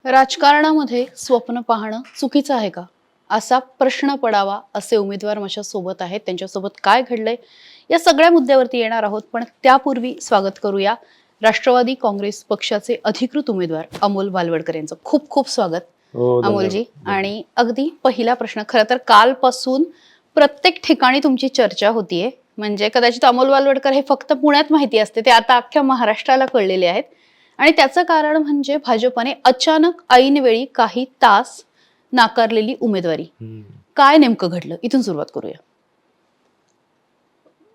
राजकारणामध्ये स्वप्न पाहणं चुकीचं आहे का? असा प्रश्न पडावा असे उमेदवार माझ्यासोबत आहेत. त्यांच्यासोबत काय घडलंय या सगळ्या मुद्द्यावरती येणार आहोत. पण त्यापूर्वी स्वागत करूया राष्ट्रवादी काँग्रेस पक्षाचे अधिकृत उमेदवार अमोल बालवडकर यांचं. खूप खूप स्वागत हो, धन्यवाद. अमोलजी. धन्यवाद. आणि अगदी पहिला प्रश्न, खरं तर कालपासून प्रत्येक ठिकाणी तुमची चर्चा होतीये. म्हणजे कदाचित अमोल बालवडकर हे फक्त पुण्यात माहिती असते, ते आता अख्ख्या महाराष्ट्राला कळलेले आहेत. आणि त्याचं कारण म्हणजे भाजपने अचानक ऐनवेळी काही तास नाकारलेली उमेदवारी. हं. काय नेमकं घडलं? इथून सुरुवात करूया.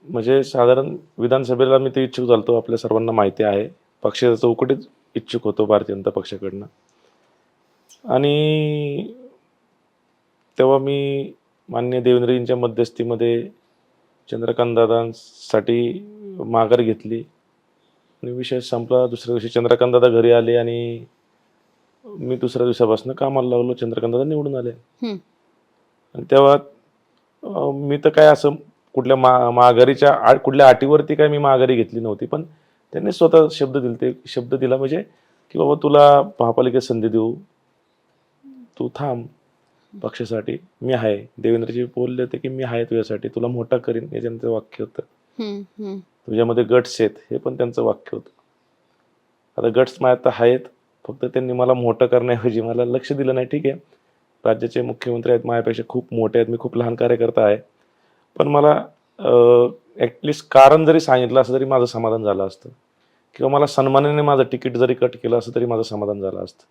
म्हणजे साधारण विधानसभेला मी ते इच्छुक झालतो, आपल्या सर्वांना माहिती आहे. पक्षाच्या चौकटीत इच्छुक होतो भारतीय जनता पक्षाकडनं. आणि तेव्हा मी माननीय देवेंद्रजींच्या मध्यस्थीमध्ये चंद्रकांत दादांसाठी माघार घेतली आणि विषय संपला. दुसऱ्या दिवशी चंद्रकांत दादा घरी आले आणि मी दुसऱ्या दिवसापासून कामाला लागलो. चंद्रकांत दादा निवडून आले. हम्म. आणि तेव्हा मी तर काय असं कुठल्या माघारीच्या कुठल्या अटीवरती काय मी माघारी घेतली नव्हती, पण त्यांनी स्वतः शब्द दिला म्हणजे की बाबा तुला महापालिकेत संधी देऊ, तू थांब पक्षासाठी, मी आहे. देवेंद्रजी बोलले होते की मी आहे तुझ्यासाठी, तुला मोठा करीन, हे त्यांचं वाक्य होतं. तुझ्यामध्ये गट्स आहेत, हे पण त्यांचं वाक्य होतं. आता गट्स माझ्यात आहेत, फक्त त्यांनी मला मोठं करण्याऐवजी मला लक्ष दिलं नाही. ठीक आहे, राज्याचे मुख्यमंत्री आहेत, माझ्यापेक्षा खूप मोठे आहेत, मी खूप लहान कार्यकर्ता आहे, पण मला ॲटलिस्ट कारण जरी सांगितलं असतं तरी माझं समाधान झालं असतं, किंवा मला सन्मानाने माझं तिकीट जरी कट केलं असतं तरी माझं समाधान झालं असतं.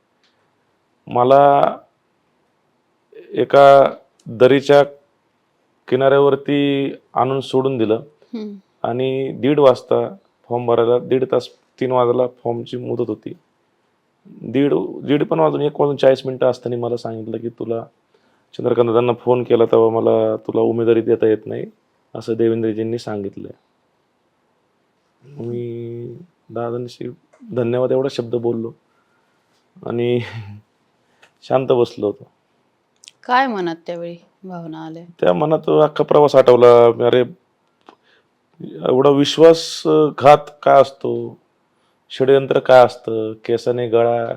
मला एका दरीच्या किनाऱ्यावरती आणून सोडून दिलं आणि 1:30 वाजता फॉर्म भरायला, 1.5 तास, 3 वाजायला फॉर्मची मुदत होती. दीड पण वाजून 1:40 असताना मला सांगितलं की तुला, चंद्रकांत दादांना फोन केला तेव्हा मला, तुला उमेदवारी देता येत नाही असं देवेंद्रजींनी सांगितलंय. मी दादांशी धन्यवाद एवढा शब्द बोललो आणि शांत बसलो होतो. काय मनात त्यावेळी भावना आल्या? त्या मनात अख्खा प्रवास आठवला. अरे एवढा विश्वासघात काय असतो, षडयंत्र काय असतं, केसाने गळा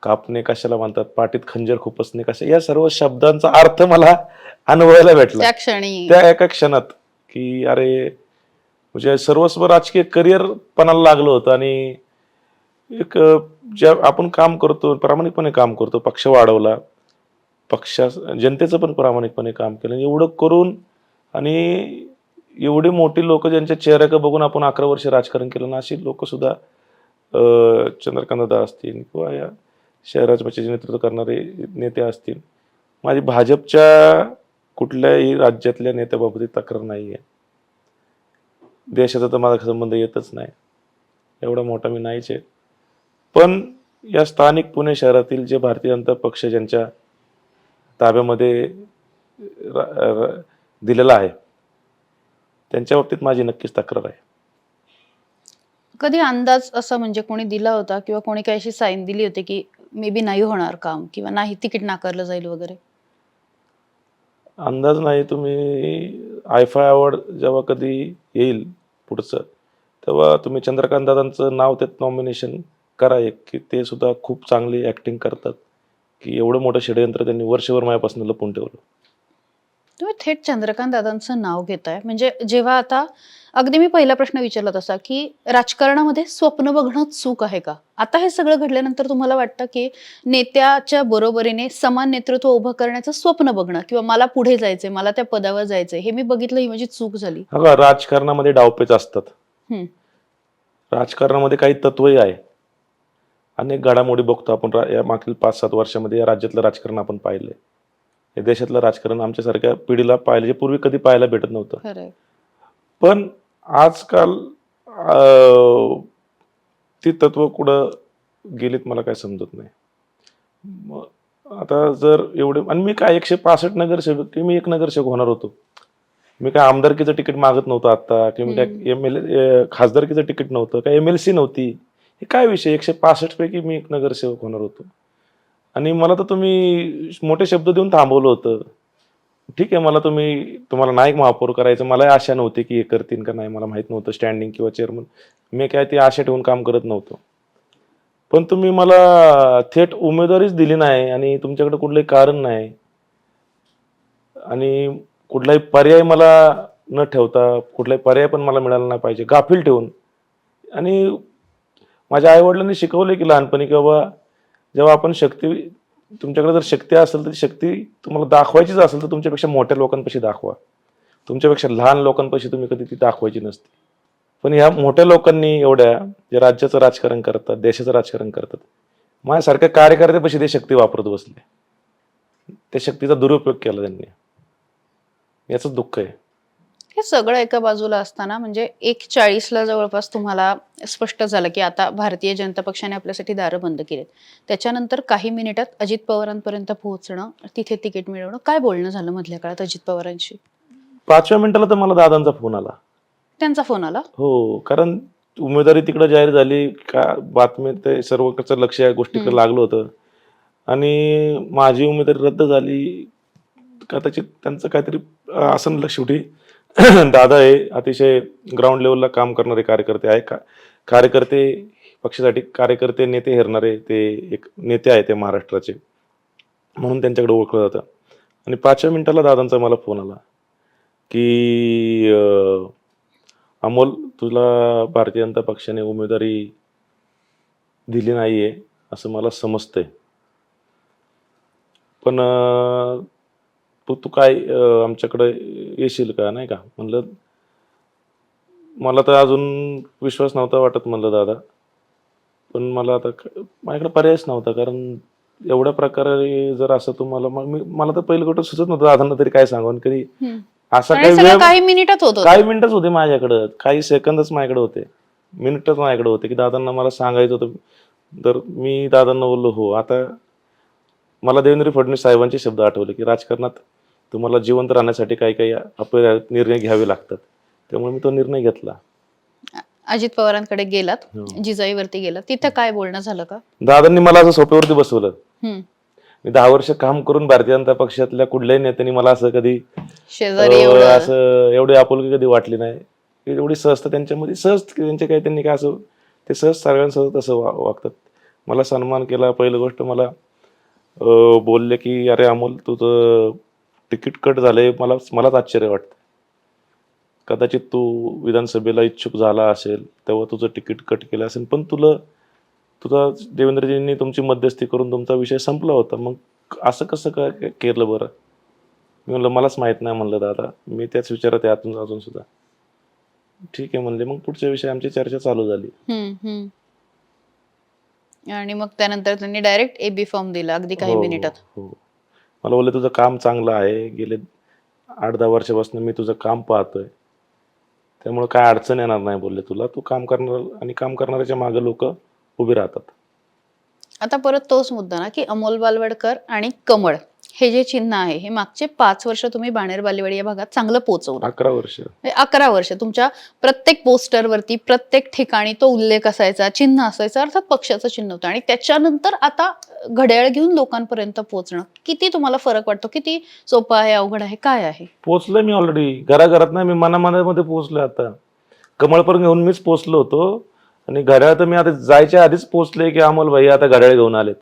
कापणे कशाला म्हणतात, पाठीत खंजर खुपसणे कशा, या सर्व शब्दांचा अर्थ मला अनुभवायला भेटला त्या क्षणी. त्या एका क्षणात. की अरे म्हणजे सर्वस्व राजकीय करिअर पणाला लागलं होतं. आणि एक ज्या आपण काम करतो, प्रामाणिकपणे काम करतो, पक्ष वाढवला, जनतेचं पण प्रामाणिकपणे काम केलं, एवढं करून आणि एवढे मोठी लोक ज्यांच्या चेहऱ्याकडे बघून आपण 11 वर्ष राजकारण केलं ना, अशी लोक सुद्धा चंद्रकांत दादा असतील किंवा या शहराचे नेतृत्व करणारे नेते असतील, माझी भाजपच्या कुठल्याही राज्यातल्या नेत्याबाबतीत तक्रार नाही आहे. देशाचा तर माझा संबंध येतच नाही, एवढा मोठा मी नाहीच आहे. पण या स्थानिक पुणे शहरातील जे भारतीय जनता पक्ष ज्यांच्या ताब्यामध्ये दिलेला आहे, त्यांच्या बाबतीत माझी नक्कीच तक्रार आहे. कधी अंदाज असा म्हणजे कोणी दिला होता किंवा कोणी काही अशी साईन दिली होती की मे बी नाही होणार काम किंवा नाही तिकीट नाकारलं जाईल वगैरे? अंदाज नाही. तुम्ही आयफा अवॉर्ड जेव्हा कधी येईल पुढचं, तेव्हा तुम्ही चंद्रकांत दादांचं नाव त्यात नॉमिनेशन करा एक, की ते सुद्धा खूप चांगली ॲक्टिंग करतात, की एवढं मोठं षडयंत्र त्यांनी वर्षभर माझ्यापासून लपून ठेवलं. तुम्ही थेट चंद्रकांत दादांचं नाव घेताय म्हणजे जेव्हा आता अगदी मी पहिला प्रश्न विचारला तसा की राजकारणामध्ये स्वप्न बघणं चूक आहे का? आता हे सगळं घडल्यानंतर तुम्हाला वाटतं की नेत्याच्या बरोबरीने समान नेतृत्व उभं करण्याचं स्वप्न बघणं किंवा मला पुढे जायचंय, मला त्या पदावर जायचंय, हे मी बघितलं, ही माझी चूक झाली? बघा, राजकारणामध्ये डावपेच असतात. हम्म. राजकारणामध्ये काही तत्वही आहे. अनेक घडामोडी बघतो आपण या मागील 5-7 वर्षामध्ये या राज्यातलं राजकारण आपण पाहिलंय. या देशातलं राजकारण आमच्यासारख्या पिढीला पाहिलं, जे पूर्वी कधी पाहायला भेटत नव्हतं. खरंय. पण आजकाल ती तत्व कुठं गेलीत मला काय समजत नाही. आता जर एवढे, आणि मी काय 165 नगरसेवक, की मी एक नगरसेवक होणार होतो. मी काय आमदारकीचं तिकीट मागत नव्हतं आता, किंवा मी काय MLA खासदारकीचं तिकीट नव्हतं, काय MLC नव्हती. हे काय विषय, 165 पैकी मी एक नगरसेवक होणार होतो. आणि मला तर तुम्ही मोठे शब्द देऊन थांबवलं होतं. ठीक आहे, तुम्हाला नायक महापौर करायचं, मला आशा नव्हती की हे करतील का नाही, मला माहित नव्हतं स्टँडिंग किंवा चेअरमन, मी काय ती आशा ठेवून काम करत नव्हतो. पण तुम्ही मला थेट उमेदवारीच दिली नाही आणि तुमच्याकडे कुठलंही कारण नाही आणि कुठलाही पर्याय मला न ठेवता कुठलाही पर्याय पण मला मिळाला नाही पाहिजे गाफील ठेवून. आणि माझ्या आईवडिलांनी शिकवले की लहानपणी की बाबा जेव्हा आपण तुमच्याकडे जर शक्ती असेल तर ती शक्ती तुम्हाला दाखवायचीच असेल तर तुमच्यापेक्षा मोठ्या लोकांपाशी दाखवा. तुमच्यापेक्षा लहान लोकांपाशी तुम्ही कधी ती दाखवायची नसते. पण ह्या मोठ्या लोकांनी एवढ्या जे राज्याचं राजकारण करतात, देशाचं राजकारण करतात, माझ्यासारख्या कार्यकर्त्यापाशी ते शक्ती वापरत बसले. त्या शक्तीचा दुरुपयोग केला त्यांनी. याच दुःख आहे. हे सगळं एका बाजूला असताना म्हणजे 1:40ला जवळपास तुम्हाला स्पष्ट झालं की आता भारतीय जनता पक्षाने आपल्यासाठी दारं बंद केलीत. त्याच्यानंतर काही मिनिटात अजित पवारांपर्यंत पोहोचणं, तिथे तिकीट मिळवणं, काय बोलणं झालं मधल्या काळात अजित पवारांशी? 5व्या मिनिटाला तर मला दादांचा फोन आला. त्यांचा फोन आला? हो, कारण उमेदवारी तिकडे जाहीर झाली का बातमी ते सर्वकडचं लक्ष या गोष्टीकडे लागलं होतं आणि माझी उमेदवारी रद्द झाली. कदाचित त्यांचं काहीतरी असं शेवटी दादा हे अतिशय ग्राउंड लेवलला काम करणारे कार्यकर्ते आहे का कार्यकर्ते पक्षासाठी कार्यकर्ते नेते हेरणारे ते एक नेते आहे ते महाराष्ट्राचे म्हणून त्यांच्याकडे ओळखलं जातं. आणि 5व्या मिनिटाला दादांचा मला फोन आला की अमोल तुला भारतीय जनता पक्षाने उमेदवारी दिली नाहीये असं मला समजतंय. पण तू काय आमच्याकडे येशील का नाही का. म्हणलं मला तर अजून विश्वास नव्हता वाटत म्हणलं दादा. पण मला आता माझ्याकडे पर्यायच नव्हता कारण एवढ्या प्रकारे जर असं तुम्हाला मला तर पहिलं कुठं सुचत नव्हतं दादांना तरी काय सांगून कधी असा काही मिनिटात होतो. काही मिनिटच होते माझ्याकडं, काही सेकंदच माझ्याकडे होते, मिनिटच माझ्याकडे होते की दादांना मला सांगायचं होतं. तर मी दादांना बोललो हो. आता मला देवेंद्र फडणवीस साहेबांचे शब्द आठवले की राजकारणात तुम्हाला जिवंत राहण्यासाठी काही काही अपरिहार्य निर्णय घ्यावे लागतात. त्यामुळे मी तो निर्णय घेतला. अजित पवारांकडे गेलात, जिजाईवरती गेलात, तिथं काय बोलणं झालं का? दादांनी मला असं सोप्यावरती बसवलं. हम्म. मी 10 वर्ष काम करून भारतीय जनता पक्षातल्या कुठल्याही नेत्यांनी मला असं कधी शेजारी असं एवढी आपुलकी कधी वाटली नाही. एवढी सहजता त्यांच्यामध्ये त्यांचे काही त्यांनी काय असं ते सहज सगळ्यांसोबत असं वागतात. मला सन्मान केला. पहिली गोष्ट मला बोलले की अरे अमोल तुझं तिकीट कट झालंय. मलाच आश्चर्य वाटतं. कदाचित तू विधानसभेला इच्छुक झाला असेल तेव्हा तुझं तिकीट कट केलं असेल पण तुझा देवेंद्रजींनी तुमची मध्यस्थी करून तुमचा विषय संपला होता. मग असं कसं काय केलं बरं. मी म्हणलं मलाच माहित नाही म्हणलं दादा. मी त्याच विचारात आहे अजून सुद्धा. ठीक आहे म्हणले. मग पुढच्या विषयी आमची चर्चा चालू झाली. आणि मग त्यानंतर त्यांनी डायरेक्ट एबी फॉर्म दिला अगदी काही मिनिटात. हो. मला बोलले तुझं काम चांगलं आहे. गेले 8-10 वर्षापासून मी तुझं काम पाहतोय. त्यामुळे काय अडचण येणार नाही बोलले तुला. तू काम करणार आणि काम करणाऱ्याच्या मागे लोक उभे राहतात. आता परत तोच मुद्दा ना की अमोल बालवडकर आणि कमळ हे जे चिन्ह आहे हे मागचे 5 वर्ष तुम्ही बाणेर बालेवाडी या भागात चांगलं पोहोचवलं. 11 वर्ष. 11 वर्ष तुमच्या प्रत्येक पोस्टरवरती प्रत्येक ठिकाणी तो उल्लेख असायचा, चिन्ह असायचं, अर्थात पक्षाचं चिन्ह होतं. आणि त्याच्यानंतर आता घड्याळ घेऊन लोकांपर्यंत पोहोचणं किती तुम्हाला फरक वाटतो? किती सोपं आहे, अवघड आहे, काय आहे? पोहोचलोय मी ऑलरेडी. घराघरात नाही मी मनामध्ये पोहोचलोय. आता कमळपर्यंत घेऊन मीच पोहोचलो होतो आणि घड्याळ तर मी आता जायच्या आधीच पोहोचले की अमोल भाई आता घड्याळ घेऊन आलेत.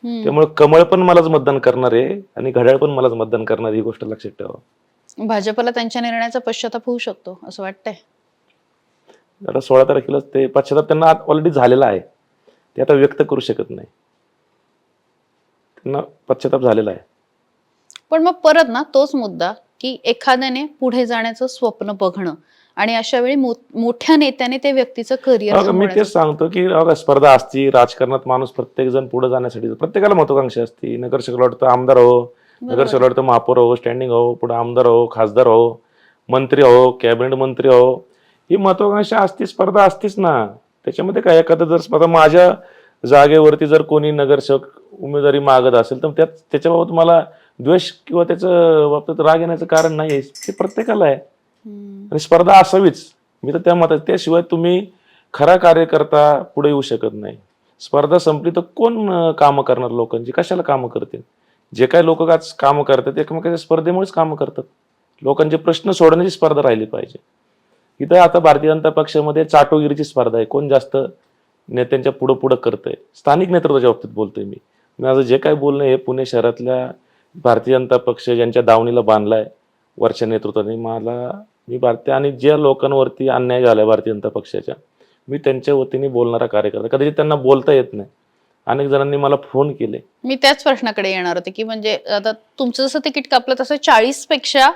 त्यामुळे कमळ पण मलाच मतदान करणार आहे आणि घड्याळ पण मलाच मतदान करणार ही गोष्ट लक्षात ठेवा. भाजपला त्यांच्या निर्णयाचा पश्चाताप होऊ शकतो असं वाटतंय? आता 16 तारखेला ते पश्चाताप त्यांना ऑलरेडी झालेला आहे. ते आता व्यक्त करू शकत नाही. त्यांना पश्चाताप झालेला आहे. पण मग परत ना तोच मुद्दा की एखाद्याने पुढे जाण्याचं स्वप्न बघणं आणि अशा वेळी मोठ्या नेत्याने ते व्यक्तीचं करिअर. मी तेच सांगतो की स्पर्धा असती राजकारणात. माणूस प्रत्येक जण पुढे जाण्यासाठी प्रत्येकाला महत्वाकांक्षा असते. नगरसेवक वाटतं आमदार हो, नगरसेवक वाटतं महापौर हो, स्टँडिंग हो, पुढे आमदार हो, खासदार हो, मंत्री हो, कॅबिनेट मंत्री हो. ही महत्वाकांक्षा असती, स्पर्धा असतीच ना. त्याच्यामध्ये काय एखादं जर स्पर्धा माझ्या जागेवरती जर कोणी नगरसेवक उमेदवारी मागत असेल तर त्याच्याबाबत मला द्वेष किंवा त्याचं बाबतीत राग येण्याचं कारण नाही. ते प्रत्येकाला आहे आणि स्पर्धा असावीच. मी तर त्या मतात. त्याशिवाय तुम्ही खरा कार्यकर्ता पुढे येऊ शकत नाही. स्पर्धा संपली तर कोण कामं करणार लोकांची? कशाला कामं करतील? जे काही लोक आज कामं करतात एकमेकांच्या स्पर्धेमुळेच कामं करतात. लोकांचे प्रश्न सोडण्याची स्पर्धा राहिली पाहिजे. इथं आता भारतीय जनता पक्षामध्ये चाटोगिरीची स्पर्धा आहे. कोण जास्त नेत्यांच्या पुढं पुढं करतंय. स्थानिक नेतृत्वाच्या बाबतीत बोलतोय मी. माझं जे काय बोलणं हे पुणे शहरातल्या भारतीय जनता पक्ष ज्यांच्या दावणीला बांधलाय वरच्या नेतृत्वाने, मी भारतीय आणि ज्या लोकांवरती अन्याय झालाय भारतीय जनता पक्षाच्या, मी त्यांच्या वतीने बोलणारा कार्यकर्ता. कदाचित त्यांना बोलता येत नाही. अनेक जणांनी मला फोन केले. मी त्याच प्रश्नाकडे येणार होते की म्हणजे आता तुमचं जसं तिकीट कापलं तसं 40 पेक्षा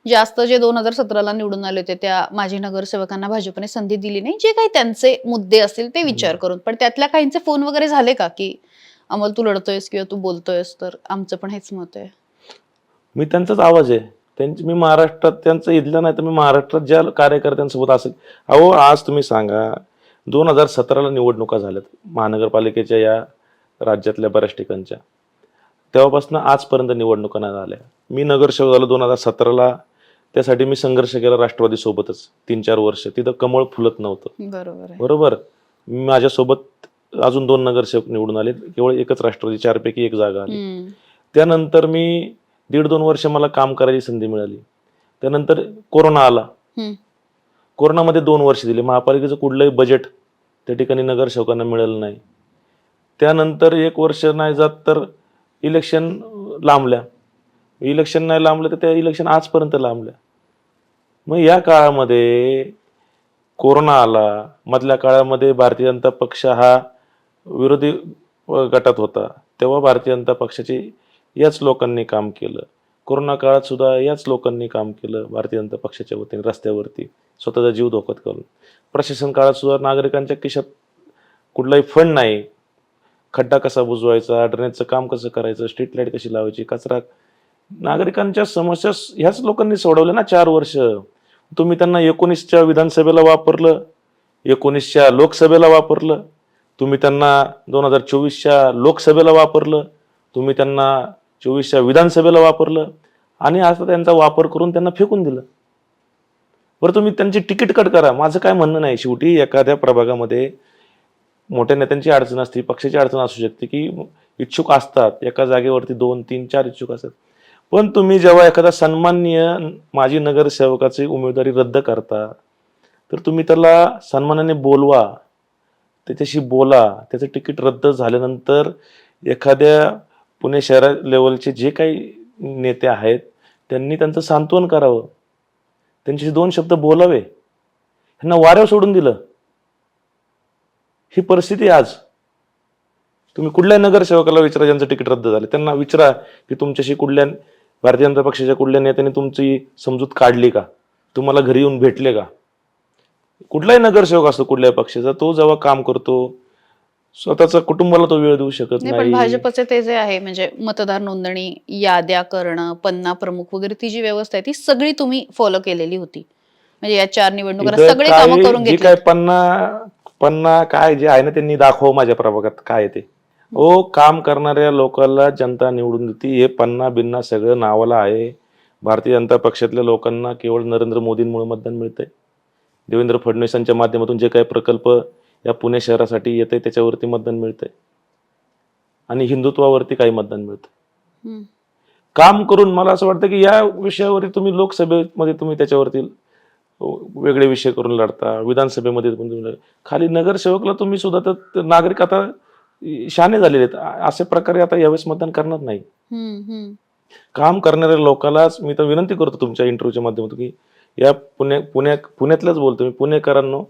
जास्त जे 2017ला निवडून आले होते त्या माजी नगरसेवकांना भाजपने संधी दिली नाही, जे काही त्यांचे मुद्दे असतील ते विचार करून. पण त्यातल्या काहींचे फोन वगैरे झाले का की अमोल तू लढतोयस किंवा तू बोलतोयस तर आमचं पण हेच मत आहे? मी त्यांचाच आवाज आहे. मी महाराष्ट्रात त्यांचं इथलं नाही तर मी महाराष्ट्रात ज्या कार्यकर्त्यांसोबत असेल. अहो आज तुम्ही सांगा, 2017ला निवडणुका झाल्यात महानगरपालिकेच्या या राज्यातल्या बऱ्याच ठिकाणच्या. तेव्हापासून आजपर्यंत निवडणुका नाही झाल्या. मी नगरसेवक झालो 2017ला. त्यासाठी मी संघर्ष केला राष्ट्रवादी सोबतच 3-4 वर्ष. तिथं कमळ फुलत नव्हतं. बरोबर आहे. बरोबर. माझ्यासोबत अजून 2 नगरसेवक निवडून आले. केवळ एकच राष्ट्रवादी, 4 पैकी 1 जागा आली. त्यानंतर मी 1.5-2 वर्ष मला काम करायची संधी मिळाली. त्यानंतर कोरोना आला. कोरोनामध्ये 2 वर्ष दिले. महापालिकेचं कुठलंही बजेट त्या ठिकाणी नगरसेवकांना मिळालं नाही. त्यानंतर 1 वर्ष नाही जात तर इलेक्शन लांबल्या. इलेक्शन नाही लांबलं तर त्या इलेक्शन आजपर्यंत लांबल्या. मग या काळामध्ये कोरोना आला. मधल्या काळामध्ये भारतीय जनता पक्ष हा विरोधी गटात होता. तेव्हा भारतीय जनता पक्षाची याच लोकांनी काम केलं. कोरोना काळात सुद्धा याच लोकांनी काम केलं भारतीय जनता पक्षाच्या वतीने रस्त्यावरती स्वतःचा जीव धोक्यात घालून. प्रशासन काळात सुद्धा नागरिकांच्या खिशात कुठलाही फंड नाही. खड्डा कसा बुजवायचा, ड्रेनेजचं काम कसं करायचं, स्ट्रीट लाईट कशी लावायची, कचरा, नागरिकांच्या समस्या ह्याच लोकांनी सोडवल्या ना 4 वर्ष. तुम्ही त्यांना 19च्या विधानसभेला वापरलं, 19च्या लोकसभेला वापरलं, तुम्ही त्यांना 2024च्या लोकसभेला वापरलं, तुम्ही त्यांना 24च्या विधानसभेला वापरलं आणि आता त्यांचा वापर करून त्यांना फेकून दिलं. बरं तुम्ही त्यांची तिकीट कट करा. माझं काय म्हणणं नाही. शेवटी एखाद्या प्रभागामध्ये मोठ्या नेत्यांची अडचण असते, पक्षाची अडचण असू शकते की इच्छुक असतात. एका जागेवरती 2, 3, 4 इच्छुक असतात. पण तुम्ही जेव्हा एखादा सन्माननीय माजी नगरसेवकाची उमेदवारी रद्द करता तर तुम्ही त्याला सन्मानाने बोलवा, त्याच्याशी बोला. त्याचं तिकीट रद्द झाल्यानंतर एखाद्या पुणे शहरा लेवलचे जे काही नेते आहेत त्यांनी त्यांचं सांत्वन करावं, त्यांच्याशी 2 शब्द बोलावे. ह्यांना वाऱ्यावर सोडून दिलं. ही परिस्थिती आज. तुम्ही कुठल्याही नगरसेवकाला विचारा ज्यांचं तिकीट रद्द झालं, त्यांना विचारा की तुमच्याशी कुठल्या भारतीय जनता पक्षाच्या कुठल्या नेत्याने तुमची समजूत काढली का, तुम्हाला घरी येऊन भेटले का. कुठलाही नगरसेवक असतो कुठल्याही पक्षाचा, तो जेव्हा काम करतो स्वतःच्या कुटुंबाला तो वेळ देऊ शकत नाही. पण नाही. भाजपचे ते जे आहे म्हणजे मतदार नोंदणी, याद्या करणं, पन्ना प्रमुख वगैरे ती जी व्यवस्था आहे ती सगळी तुम्ही फॉलो केलेली होती. म्हणजे या 4 निवडणुकांना इथं सगळे कामं करून जे घेतली. काय पन्ना काय जे आहे ना त्यांनी दाखव माझ्या प्रभागात काय आहे ते. काम करणाऱ्या लोकांना जनता निवडून देते. हे पन्ना बिन्ना सगळं नावाला आहे. भारतीय जनता पक्षातल्या लोकांना केवळ नरेंद्र मोदींमुळे मतदान मिळतंय. देवेंद्र फडणवीसांच्या माध्यमातून जे काही प्रकल्प या पुणे शहरासाठी येते त्याच्यावरती मतदान मिळतंय आणि हिंदुत्वावरती काही मतदान मिळतं. काम करून मला असं वाटतं की या विषयावरती तुम्ही लोकसभेमध्ये तुम्ही त्याच्यावरती वेगळे विषय करून लढता, विधानसभेमध्ये तुम्ही खाली नगरसेवकला तुम्ही सुद्धा तर नागरिक आता शहाणे झालेले आहेत. अशा प्रकारे आता यावेळेस मतदान करणार नाही. काम करणाऱ्या लोकांनाच मी तर विनंती करतो तुमच्या इंटरव्ह्यूच्या माध्यमातून की या पुण्यातल्याच बोलतो मी, पुणेकरांनो,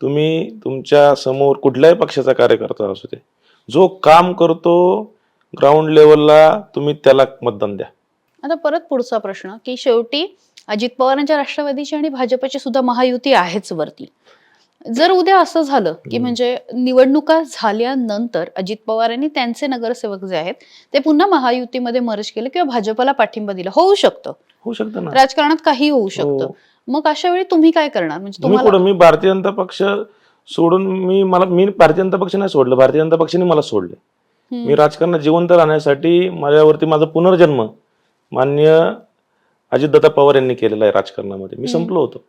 तुम्ही तुमच्या समोर कुठल्याही पक्षाचा कार्यकर्ता असू दे, जो काम करतो ग्राउंड लेवलला तुम्ही त्याला मतदान द्या. आता परत पुढचा प्रश्न की शेवटी अजित पवारांच्या राष्ट्रवादीची आणि भाजपची सुद्धा महायुती आहेच वरती. जर उद्या असं झालं की म्हणजे निवडणुका झाल्यानंतर अजित पवार यांनी त्यांचे नगरसेवक जे आहेत ते पुन्हा महायुतीमध्ये मर्ज केलं किंवा भाजपला पाठिंबा दिला, होऊ शकतं ना. राजकारणात काही होऊ शकतं. मग अशा वेळी तुम्ही काय करणार? म्हणजे मी भारतीय जनता पक्ष सोडून मी भारतीय जनता पक्ष नाही सोडलं, भारतीय जनता पक्षाने मला सोडले. मी राजकारणात जिवंत राहण्यासाठी माझ्यावरती माझा पुनर्जन्म माननीय अजितदादा पवार यांनी केलेला आहे राजकारणामध्ये. मी संपलो होतो.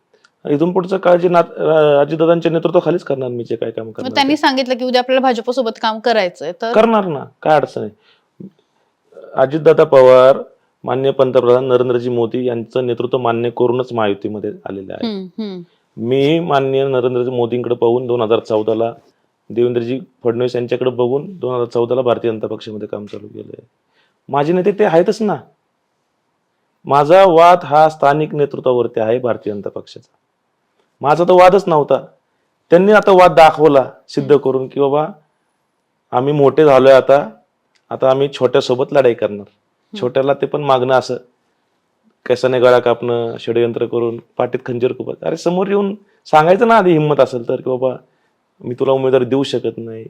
इथून पुढचं काळजी अजितदादांच्या नेतृत्वाखालीच करणार मी जे काय काम करणार. त्यांनी सांगितलं की उद्या आपल्याला भाजपसोबत काम करायचंय तर करणार ना, काय अडचण आहे. अजितदादा पवार माननीय पंतप्रधान नरेंद्रजी मोदी यांचं नेतृत्व मान्य करूनच महायुतीमध्ये आलेले आहे. मी माननीय नरेंद्रजी मोदींकडे पाहून 2014ला देवेंद्रजी फडणवीस यांच्याकडे बघून 2014ला भारतीय जनता पक्षामध्ये काम चालू केलंय. माझे नेते ते आहेतच ना. माझा वाद हा स्थानिक नेतृत्वावरती आहे भारतीय जनता पक्षाचा. माझा तर वादच नव्हता. त्यांनी आता वाद दाखवला सिद्ध करून की बाबा आम्ही मोठे झालोय आता आम्ही छोट्यासोबत लढाई करणार. छोट्याला ते पण मागणं असं केसाने गळा कापणं, षडयंत्र करून पाठीत खंजीर खुपत. अरे समोर येऊन सांगायचं ना आधी हिंमत असेल तर की बाबा मी तुला उमेदवारी देऊ शकत नाही.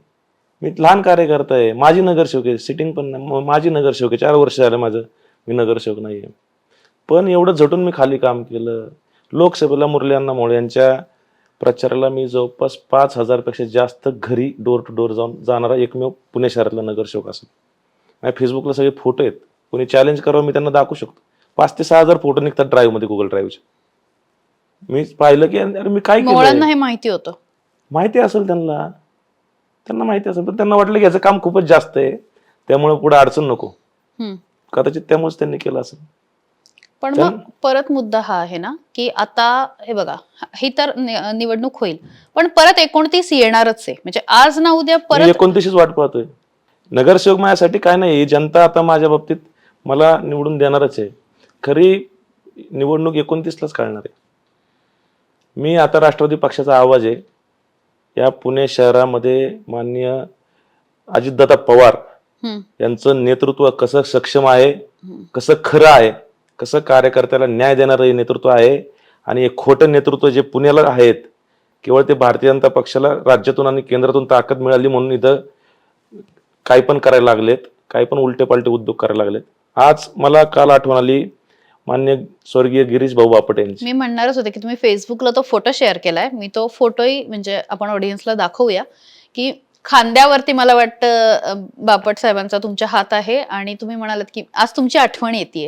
मी लहान कार्यकर्ता आहे. माझी नगरसेवक आहे, सिटिंग पण नाही. माझी नगरसेवक आहे, 4 वर्ष झालं माझं मी नगरसेवक नाही आहे. पण एवढं झटून मी खाली काम केलं. लोकसभेला मुरली अण्णा मोहोळ यांच्या प्रचाराला मी जवळपास 5,000 पेक्षा जास्त घरी डोर टू डोर जाणारा एकमेव पुणे शहरातला नगरसेवक असेल. माझ्या फेसबुकला सगळे फोटो आहेत. कोणी चॅलेंज करावं मी त्यांना दाखवू शकतो. 5,000 ते 6,000 फोटो निघतात ड्राईव्हमध्ये, गुगल ड्राईव्हचे. मी पाहिलं की अरे मी काय मोहळांना केलं, हे माहिती होतं. माहिती असेल त्यांना माहिती असेल, पण त्यांना वाटलं की याचं काम खूपच जास्त आहे, त्यामुळे पुढे अडचण नको. हम्म. कदाचित त्यामुळेच त्यांनी केलं असेल. पण मग परत मुद्दा हा आहे ना की आता हे बघा, ही तर निवडणूक होईल, पण परत 29 येणारच आहे. म्हणजे आज ना उद्या मी परत 29च वाट पाहतोय. नगरसेवक माझ्यासाठी काय नाही, जनता आता माझ्या बाबतीत मला निवडून देणारच आहे. खरी निवडणूक 29लाच कळणार आहे. मी आता राष्ट्रवादी पक्षाचा आवाज आहे. या पुणे शहरामध्ये माननीय अजितदादा पवार हम्म, यांचं नेतृत्व कसं सक्षम आहे, कसं खरं आहे, कसं कार्यकर्त्याला न्याय देणारं हे नेतृत्व आहे. आणि एक खोटं नेतृत्व जे पुण्याला आहेत, केवळ ते भारतीय जनता पक्षाला राज्यातून आणि केंद्रातून ताकद मिळाली म्हणून इथं काही पण करायला लागलेत, काही पण उलटे पालटे उद्योग करायला लागलेत. आज मला काल आठवण आली मान्य स्वर्गीय गिरीश भाऊ बापट यांची. मी म्हणणारच होते की तुम्ही फेसबुकला तो फोटो शेअर केलाय. मी तो फोटोही म्हणजे आपण ऑडियन्सला दाखवूया की खांद्यावरती मला वाटतं बापट साहेबांचा तुमच्या हात आहे आणि तुम्ही म्हणालात की आज तुमची आठवण येते.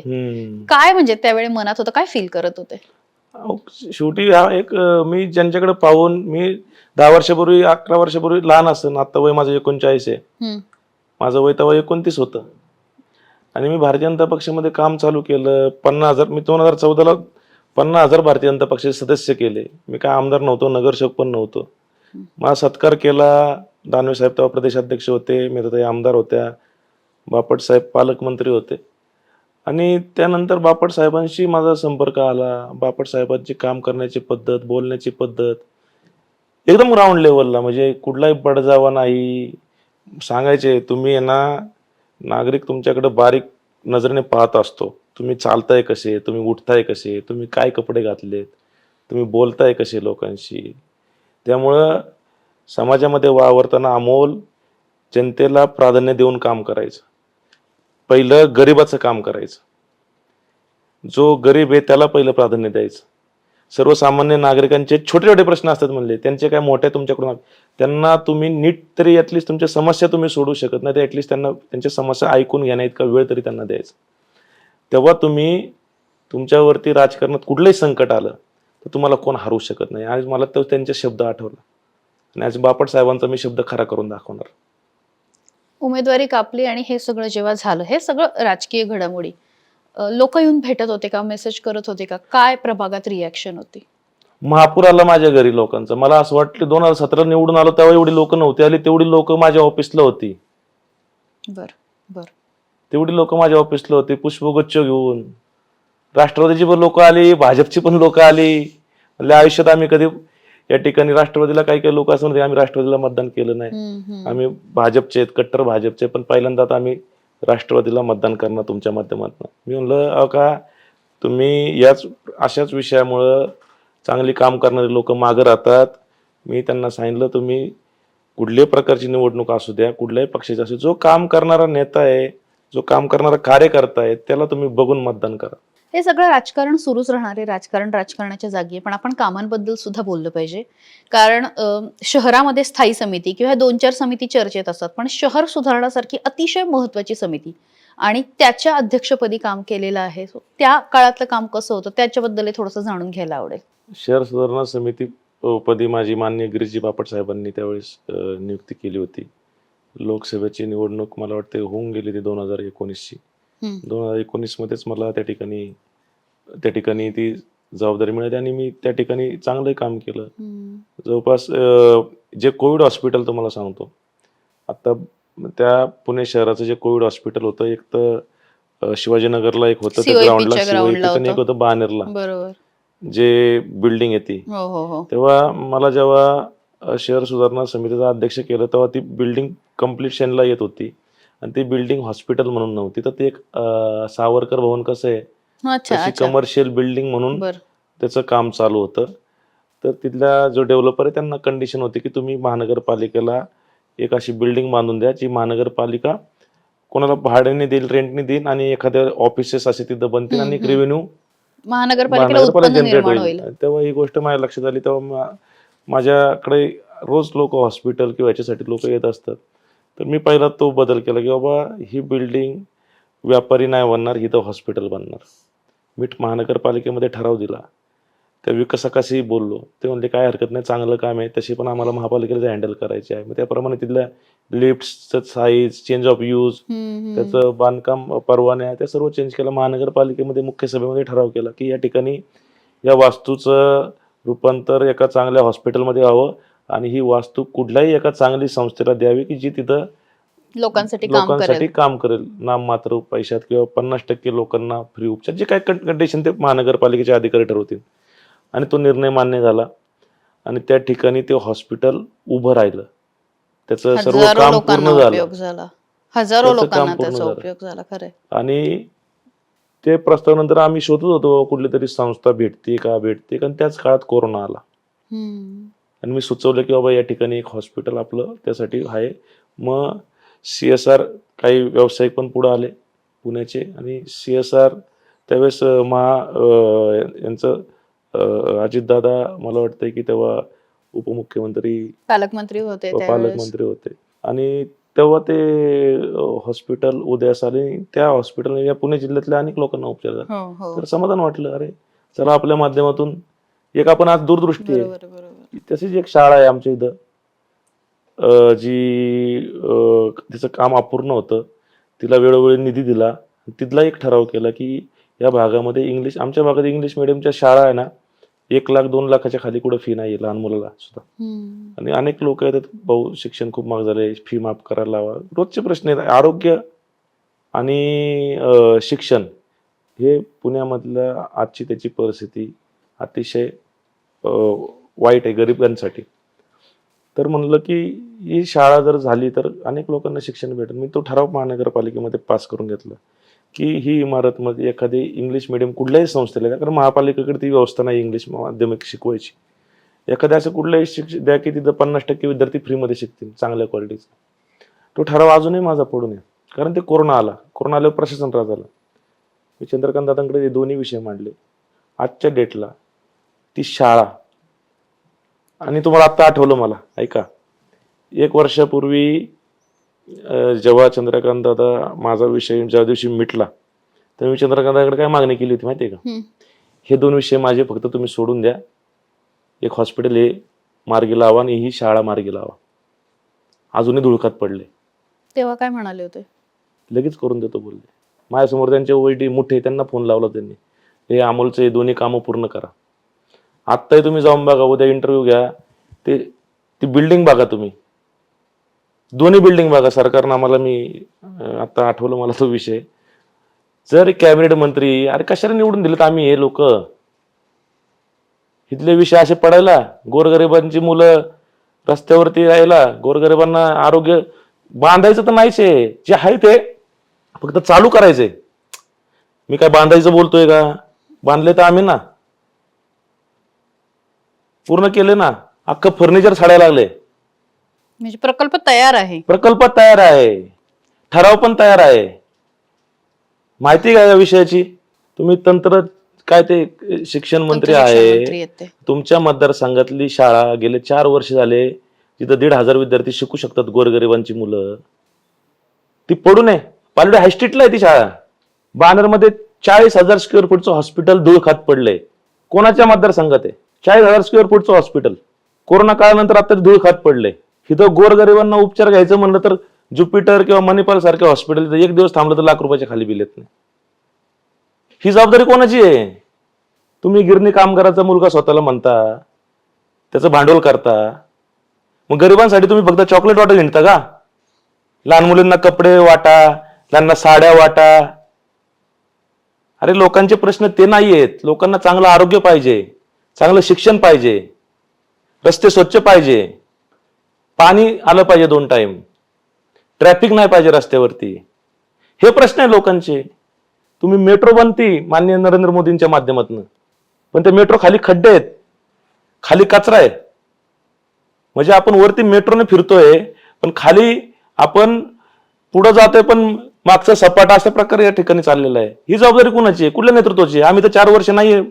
काय म्हणजे त्यावेळी मनात होतं, काय फील करत होते? शेवटी हा एक मी ज्यांच्याकडे पाहून मी 10 वर्षापूर्वी 11 वर्षापूर्वी लहान असेल, आता वय माझं 39 आहे. हम्म, माझं वय तेव्हा 29 होतं आणि मी भारतीय जनता पक्षामध्ये काम चालू केलं. 50,000 मी 2014ला 50,000 भारतीय जनता पक्षाचे सदस्य केले. मी काय आमदार नव्हतो, नगरसेवक पण नव्हतो. मला सत्कार केला. दानवे साहेब तेव्हा प्रदेशाध्यक्ष होते, मेधाताई आमदार होत्या, बापट साहेब पालकमंत्री होते. आणि त्यानंतर बापट साहेबांशी माझा संपर्क आला. बापट साहेबांची काम करण्याची पद्धत, बोलण्याची पद्धत एकदम ग्राउंड लेवलला, म्हणजे कुठलाही बडजावा नाही. सांगायचे तुम्ही आहे ना, नागरिक तुमच्याकडे बारीक नजरेने पाहत असतो. तुम्ही चालताय कसे, तुम्ही उठताय कसे, तुम्ही काय कपडे घातलेत, तुम्ही बोलताय कसे लोकांशी. त्यामुळं समाजामध्ये वावरताना अमोल जनतेला प्राधान्य देऊन काम करायचं. पहिलं गरिबाचं काम करायचं. जो गरीब आहे त्याला पहिलं प्राधान्य द्यायचं. सर्वसामान्य नागरिकांचे छोटे छोटे प्रश्न असतात म्हणले, त्यांचे काय मोठे तुमच्याकडून, त्यांना तुम्ही नीट तरी ॲटलिस्ट तुमच्या समस्या तुम्ही सोडू शकत नाही, तर ॲटलिस्ट त्यांना त्यांच्या समस्या ऐकून घेण्या इतका वेळ तरी त्यांना द्यायचा. तेव्हा तुम्ही तुमच्यावरती राजकारणात कुठलंही संकट आलं तर तुम्हाला कोण हरू शकत नाही. आज मला तो त्यांचे शब्द आठवला आणि आज बापट साहेबांचा मी शब्द खरा करून दाखवणार. उमेदवारी कापली आणि हे सगळं जेव्हा झालं, हे सगळं राजकीय घडामोडी, लोक येऊन भेटत होते का, मेसेज करत होते का, काय प्रभागात रिॲक्शन होती? महापूर आला माझ्या घरी लोकांचा. मला असं वाटलं 2017 निवडून आलो तेव्हा एवढी लोक नव्हती आली, तेवढी लोक माझ्या ऑफिसला होती. बर बर. तेवढी लोक माझ्या ऑफिसला होती पुष्पगुच्छ घेऊन. राष्ट्रवादीची पण लोक आली, भाजपची पण लोक आली. म्हणजे आयुष्यात आम्ही कधी या ठिकाणी राष्ट्रवादीला काही काही लोक असं म्हणते आम्ही राष्ट्रवादीला मतदान केलं नाही, आम्ही भाजपचे आहेत, कट्टर भाजपचे, पण पहिल्यांदा आता आम्ही राष्ट्रवादीला मतदान करणार तुमच्या माध्यमातून. मी म्हणलं अहो का तुम्ही याच अशाच विषयामुळं चांगली काम करणारे लोक मागं राहतात. मी त्यांना सांगितलं तुम्ही कुठल्याही प्रकारची निवडणूक असू द्या, कुठल्याही पक्षाची असू, जो काम करणारा नेता आहे, जो काम करणारा कार्यकर्ता आहे, त्याला तुम्ही बघून मतदान करा. हे सगळं राजकारण सुरूच राहणार आहे. राजकारण राजकारणाच्या जागी आहे, पण आपण कामांबद्दल सुद्धा बोललं पाहिजे. कारण शहरामध्ये स्थायी समिती किंवा 2-4 समिती चर्चेत असतात, पण शहर सुधारणासारखी अतिशय महत्वाची समिती आणि त्याच्या अध्यक्षपदी काम केलेलं आहे. त्या काळातलं काम कसं होतं त्याच्याबद्दल थोडंसं जाणून घ्यायला आवडेल. शहर सुधारणा समिती पदी माझी माननीय गिरीशजी बापट साहेबांनी त्यावेळेस नियुक्ती केली होती. लोकसभेची निवडणूक मला वाटते होऊन गेली ती 2019ची. 2019 मध्येच मला त्या ठिकाणी ती जबाबदारी मिळाली आणि मी त्या ठिकाणी चांगलं काम केलं. हम्म. जवळपास जे कोविड हॉस्पिटल तुम्हाला सांगतो, आता त्या पुणे शहराचं जे कोविड हॉस्पिटल होतं, एक तर शिवाजीनगरला एक होतं त्या COEP ग्राउंडला, च्या ग्राउंडला COEP आणि एक होतं बानेरला, बरोबर. जे बिल्डिंग आहे ती. हो हो हो. तेव्हा मला जेव्हा शहर सुधारणा समितीचा अध्यक्ष केलं, तेव्हा ती बिल्डिंग कम्प्लिशनला येत होती आणि ती बिल्डिंग हॉस्पिटल म्हणून नव्हती. तर ते एक सावरकर भवन कसं आहे अच्छा तशी अच्छा. कमर्शियल बिल्डिंग म्हणून बर. त्याचं काम चालू होतं. तर तिथला जो डेव्हलपर आहे त्यांना कंडिशन होती की तुम्ही महानगरपालिकेला एक अशी बिल्डिंग बांधून द्या जी महानगरपालिका कोणाला भाड्याने देईल, रेंटने देईल आणि एखाद्या ऑफिसेस असे तिथं बनतील आणि एक रेव्हेन्यू महानगरपालिकेला उत्पन्न जनरेट निर्माण होईल. होईल. तेव्हा ही गोष्ट माझ्या लक्षात आली. तेव्हा माझ्याकडे रोज लोक हॉस्पिटल किंवा याच्यासाठी लोक येत असतात. तर मी पहिला तो बदल केला की बाबा ही बिल्डिंग व्यापारी नाही बनणार, ही तर हॉस्पिटल बनणार. मी महानगरपालिकेमध्ये ठराव दिला, त्या विकासकाशी बोललो. ते म्हणले काय हरकत नाही, चांगलं काम आहे, तशी पण आम्हाला महापालिकेला हँडल करायचे आहे. मग त्याप्रमाणे तिथल्या लिफ्टचं साईज, चेंज ऑफ यूज, त्याचं बांधकाम परवाने त्या सर्व चेंज केलं. महानगरपालिकेमध्ये मुख्य सभेमध्ये ठराव केला की या ठिकाणी या वास्तूचं रूपांतर एका चांगल्या हॉस्पिटलमध्ये व्हावं आणि ही वास्तू कुठल्याही एका चांगली संस्थेला द्यावी की जी तिथं लोकांसाठी काम करेल, नाममात्र पैशात किंवा 50% लोकांना फ्री उपचार, जे काय कंडिशन ते महानगरपालिकेचे अधिकारी ठरवतील. आणि तो निर्णय मान्य झाला आणि त्या ठिकाणी ते हॉस्पिटल उभं राहिलं. त्याचं सर्व काम पूर्ण झालं. हजारो लोकांना त्याचा उपयोग झाला. खरंय. आणि ते प्रस्तावानंतर आम्ही शोधत होतो कुठली तरी संस्था भेटते का आणि त्याच काळात कोरोना आला आणि मी सुचवलं की बाबा या ठिकाणी एक हॉस्पिटल आपलं त्यासाठी आहे. मग CSR काही व्यावसायिक पण पुढे आले पुण्याचे आणि CSR त्यावेळेस यांचं अजितदादा मला वाटतंय की तेव्हा उपमुख्यमंत्री पालकमंत्री होते आणि तेव्हा ते हॉस्पिटल उदयास आले. त्या हॉस्पिटल या पुणे जिल्ह्यातल्या अनेक लोकांना उपचार झाले. तर समाधान वाटलं, अरे चला आपल्या माध्यमातून एक आपण आज दूरदृष्टी आहे. तशीच एक शाळा आहे आमच्या इथं जी तिचं काम अपूर्ण होतं, तिला वेळोवेळी निधी दिला. तिथला एक ठराव केला की या भागामध्ये आमच्या भागात इंग्लिश मिडियमच्या शाळा आहे ना, 1 लाख 2 लाखाच्या खाली कुठं फी नाही लहान मुलाला सुद्धा. आणि अनेक लोक येतात, भाऊ शिक्षण खूप महाग झालंय, फी माफ करायला लावा. रोजचे प्रश्न आहेत. आरोग्य आणि शिक्षण हे पुण्यामधल्या आजची त्याची परिस्थिती अतिशय वाईट आहे गरिबांसाठी. तर म्हणलं की ही शाळा जर झाली तर अनेक लोकांना शिक्षण भेटेल. मी तो ठराव महानगरपालिकेमध्ये पास करून घेतला की ही इमारतमध्ये एखादी इंग्लिश मिडियम कुठल्याही संस्थेला, कारण महापालिकेकडे ती व्यवस्था नाही इंग्लिश माध्यमिक शिकवायची, एखाद्या असं कुठल्याही शिक्षण द्या की तिथं 50% विद्यार्थी फ्रीमध्ये शिकतील चांगल्या क्वालिटीचा. तो ठराव अजूनही माझा पडून आहे, कारण ते कोरोना आल्यावर प्रशासन राज झालं. मी चंद्रकांत दादांकडे हे दोन्ही विषय मांडले. आजच्या डेटला ती शाळा, आणि तुम्हाला आत्ता आठवलं मला, ऐका, 1 वर्षापूर्वी जेव्हा चंद्रकांत दादा माझा विषय ज्या दिवशी मिटला तर मी चंद्रकांत दादाकडे काय मागणी केली होती माहिती आहे का? हे 2 विषय माझे फक्त तुम्ही सोडून द्या, एक हॉस्पिटल हे मार्गी लावा आणि ही शाळा मार्गी लावा. अजूनही धुळकात पडले. तेव्हा काय म्हणाले होते? लगेच करून देतो बोलले. माझ्यासमोर त्यांचे वैडी मोठे, त्यांना फोन लावला त्यांनी, हे अमोलचं हे 2 कामं पूर्ण करा. आत्ताही तुम्ही जाऊन बघा, उद्या इंटरव्ह्यू घ्या, ती बिल्डिंग बघा, तुम्ही दोन्ही बिल्डिंग बघा. सरकारनं आम्हाला, मी आता आठवलं मला तो विषय, जर कॅबिनेट मंत्री, अरे कशाला निवडून दिलेत आम्ही हे लोक? इथले विषय असे पडायला, गोरगरिबांची मुलं रस्त्यावरती राहायला, गोरगरिबांना आरोग्य बांधायचं तर नाहीच आहे, जे आहे ते फक्त चालू करायचंय. मी काय बांधायचं बोलतोय का? बांधले तर आम्ही ना, पूर्ण केले ना, अख्खं फर्निचर साडायला लागले. म्हणजे प्रकल्प तयार आहे, ठराव पण तयार आहे. माहिती का या विषयाची? तुम्ही तंत्र काय, ते शिक्षण मंत्री आहे, तुमच्या मतदारसंघातली शाळा गेले 4 वर्ष झाले तिथं 1,500 विद्यार्थी शिकू शकतात, गोरगरिबांची मुलं, ती पडू नये. पालवडी हायस्ट्रीटला आहे ती शाळा. बानरमध्ये 40,000 स्क्वेअर फूटचं हॉस्पिटल धूळ खात पडलंय. कोणाच्या मतदारसंघात आहे 40,000 स्क्वेअर फूटचं हॉस्पिटल? कोरोना काळानंतर आता धूळ खात पडले. इथं गोरगरिबांना उपचार घ्यायचं म्हणलं तर ज्युपिटर किंवा मणिपाल सारख्या हॉस्पिटल 1 दिवस थांबलं तर लाख रुपयाच्या खाली बिल येत नाही. ही जबाबदारी कोणाची आहे? तुम्ही गिरणी कामगाराचा मुलगा स्वतःला म्हणता, त्याचं भांडवल करता, मग गरिबांसाठी तुम्ही फक्त चॉकलेट वाटत हिंडता का? लहान मुलींना कपडे वाटा, त्यांना साड्या वाटा. अरे लोकांचे प्रश्न ते नाहीयेत. लोकांना चांगलं आरोग्य पाहिजे, चांगलं शिक्षण पाहिजे, रस्ते स्वच्छ पाहिजे, पाणी आलं पाहिजे 2 टाइम, ट्रॅफिक नाही पाहिजे रस्त्यावरती. हे प्रश्न आहे लोकांचे. तुम्ही मेट्रो बनती माननीय नरेंद्र मोदींच्या माध्यमातून, पण ते मेट्रो खाली खड्डे आहेत, खाली कचरा आहे. म्हणजे आपण वरती मेट्रोने फिरतोय पण खाली आपण पुढे जातोय पण मागचं सपाट, अशा प्रकारे या ठिकाणी चाललेलं आहे. ही जबाबदारी कुणाची आहे? कुठल्या नेतृत्वाची? आम्ही तर 4 वर्ष नाहीये,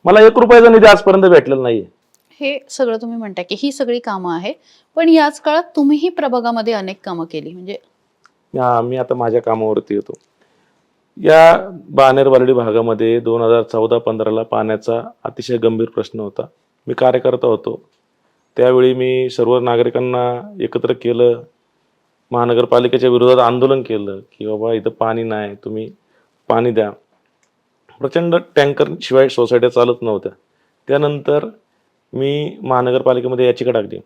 मला 1 रुपयाचा निधी आजपर्यंत भेटलेला नाहीये. हे सगळं तुम्ही म्हणता की ही सगळी कामं आहे, पण याच काळात तुम्हीही प्रभागामध्ये अनेक कामं केली. म्हणजे मी आता माझ्या कामावरती येतो. या बाणेरवाडी भागामध्ये 2014-15ला पाण्याचा अतिशय गंभीर प्रश्न होता. मी कार्यकर्ता होतो. त्यावेळी मी सर्व नागरिकांना एकत्र केलं, महानगरपालिकेच्या विरोधात आंदोलन केलं की बाबा इथं पाणी नाही, तुम्ही पाणी द्या. प्रचंड टँकर शिवाय सोसायट्या चालत नव्हत्या. त्यानंतर मी महानगरपालिकेमध्ये याचिका टाकली.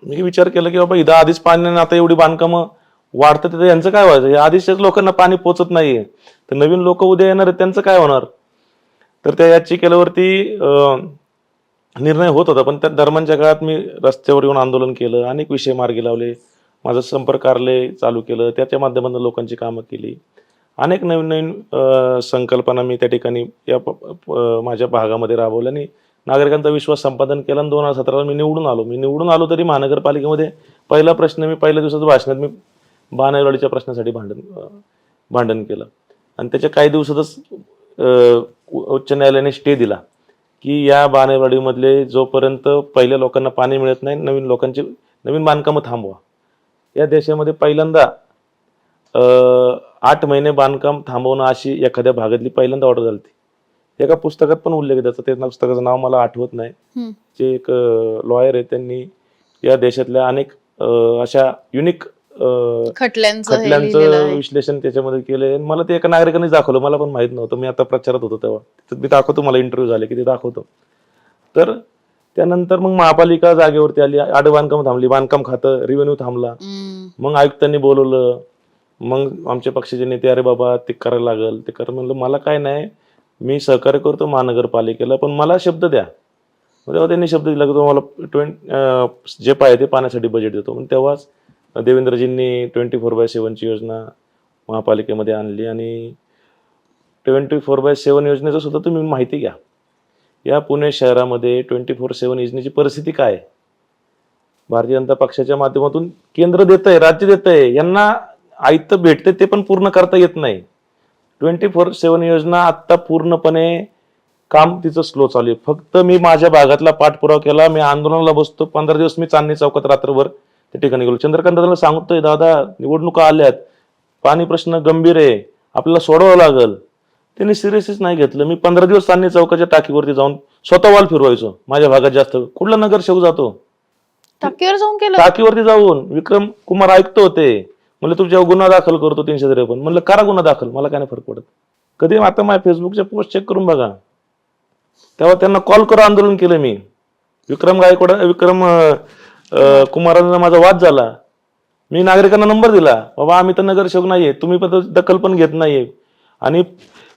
मी विचार केला की बाबा इथं आधीच पाणी नाही, आता एवढी बांधकामं वाढतं, तिथं यांचं काय व्हायचं? या आधीच्याच लोकांना पाणी पोचत नाहीये, तर नवीन लोक उद्या येणार आहेत, त्यांचं काय होणार? तर त्या याचिकेवरती निर्णय होत होता, पण त्या दरम्यानच्या काळात मी रस्त्यावर येऊन आंदोलन केलं, अनेक विषय मार्गी लावले, माझं संपर्क कार्यालय चालू केलं, त्याच्या माध्यमातून लोकांची कामं केली. अनेक नवीन नवीन संकल्पना मी त्या ठिकाणी माझ्या भागामध्ये राबवल्या आणि नागरिकांचा विश्वास संपादन केला. आणि 2017ला मी निवडून आलो तरी महानगरपालिकेमध्ये पहिला प्रश्न, मी पहिल्या दिवसाच्या भाषणात मी बाणेरवाडीच्या प्रश्नासाठी भांडण केलं. आणि त्याच्या काही दिवसातच उच्च न्यायालयाने स्टे दिला की या बाणेरवाडीमधले जोपर्यंत पहिल्या लोकांना पाणी मिळत नाही, नवीन बांधकामं थांबवा. या देशामध्ये पहिल्यांदा 8 महिने बांधकाम थांबवणं अशी एखाद्या भागातली पहिल्यांदा ऑर्डर झाली. एका पुस्तकात पण उल्लेख आहे त्याचा, त्या पुस्तकाचं नाव मला आठवत नाही. जे एक लॉयर आहे, त्यांनी या देशातल्या अनेक अशा युनिक खटल्यांचं विश्लेषण त्याच्यामध्ये केलंय. मला ते एका नागरिकांनी दाखवलं, मला पण माहित नव्हतं. मी आता प्रचारात होतो तेव्हा मी दाखवतो, मला इंटरव्ह्यू झाले की ते दाखवतो. तर त्यानंतर मग महापालिका जागेवरती आली, बांधकाम थांबली, बांधकाम खातं, रेव्हेन्यू थांबला. मग आयुक्तांनी बोलवलं, मग आमच्या पक्षाचे नेते, अरे बाबा ते करायला लागल, ते कर. म्हणलं मला काय नाही, मी सहकार्य करतो महानगरपालिकेला, पण मला शब्द द्या. तेव्हा त्यांनी शब्द दिला की तुम्हाला जे पाहिजे ते पाण्यासाठी बजेट देतो. पण तेव्हाच देवेंद्रजींनी 24/7 ची योजना महापालिकेमध्ये आणली. आणि 24/7 योजनेचं सुद्धा तुम्ही माहिती घ्या. या पुणे शहरामध्ये 24/7 योजनेची परिस्थिती काय आहे? भारतीय जनता पक्षाच्या माध्यमातून केंद्र देतंय, राज्य देतंय, यांना आयत भेटते ते पण पूर्ण करता येत नाही. 24/7 योजना आत्ता पूर्णपणे काम तिचं स्लो चालू आहे. फक्त मी माझ्या भागातला पाठपुरावा केला, मी आंदोलनाला बसतो. 15 दिवस मी चांदणी चौकात रात्रभर त्या ठिकाणी गेलो. चंद्रकांत दादाला सांगतोय, दादा निवडणुका आल्यात, पाणी प्रश्न गंभीर आहे, आपल्याला सोडवावं लागल. त्यांनी सिरियसच नाही घेतलं. मी 15 दिवस चांदणी चौकाच्या टाकीवरती जाऊन स्वतः वाल फिरवायचो. माझ्या भागात जास्त कुठला नगरसेवक जातो टाकीवर जाऊन केलं? टाकीवरती जाऊन. विक्रम कुमार आयुक्त होते, म्हणलं तुमच्यावर गुन्हा दाखल करतो 353. म्हणलं करा गुन्हा दाखल, मला काय नाही फरक पडत. कधी आता माझ्या फेसबुकच्या पोस्ट चेक करून बघा. तेव्हा त्यांना कॉल करून आंदोलन केलं मी. विक्रम कुमारांना माझा वाद झाला. मी नागरिकांना नंबर दिला, बाबा आम्ही तर नगरसेवक नाहीये, तुम्ही पण दखल पण घेत नाहीये. आणि